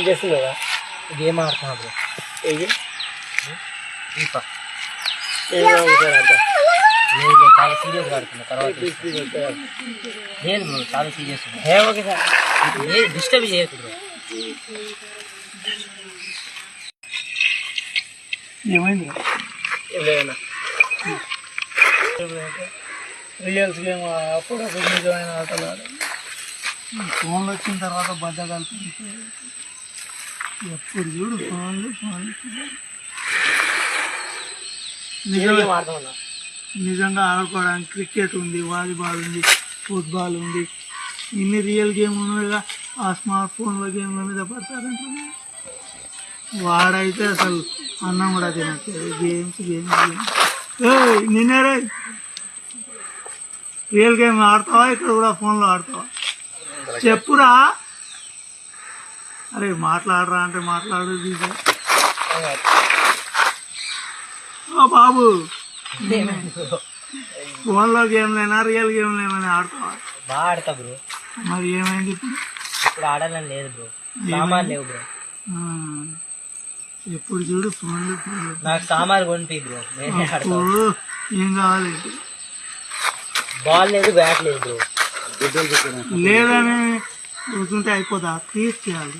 ఏం చేస్తున్నావు? గేమ్ ఆడుతున్నా బ్రో. ఏది FIFA. లేదు చాలా సీరియస్గా ఆడుతున్నా. తర్వాత లేదు బ్రో, చాలా సీరియస్. ఓకే సార్, లేదు డిస్టర్బ్ చేయకు బ్రో. ఏమైంది? ఏదైనా రియల్స్ గేమ్ అప్పుడు నిజమైన ఆటలు ఆడాలి. ఫోన్లు వచ్చిన తర్వాత బద్దకాలు ఎప్పుడు చూడు ఫోన్లు. నిజంగా ఆడుకోవడానికి క్రికెట్ ఉంది, వాలీబాల్ ఉంది, ఫుట్బాల్ ఉంది. ఇన్ని రియల్ గేమ్ ఉన్నాయిగా. ఆ స్మార్ట్ ఫోన్ల గేమ్ల మీద పడతారంట. వాడైతే అసలు అన్నం కూడా తినట్లేదు. గేమ్స్. నిన్నేరే రియల్ గేమ్ ఆడతావా? ఇక్కడ కూడా ఫోన్లో ఆడతావా? చెప్పురా. అరే మాట్లాడరా అంటే మాట్లాడు. బాబు, ఫోన్లో గేమ్లైనా రియల్ గేమ్లేమైనా ఆడతావా? బాగా ఆడతా బ్రో. మరి ఏమైంది ఇప్పుడు? ఇప్పుడు ఆడాలని లేదు బ్రో, సామాన్లు లేవు బ్రో. ఎప్పుడు చూడు ఫోన్లు. నాకు సామాన్లు కొనిపి బ్రో, నేనే ఆడతా. ఏం కావాలి? బాల్ లేదు, బ్యాట్ లేదు బ్రో. లేదని కూర్చుంటే అయిపోతా. తీసుకెళ్ళాలి.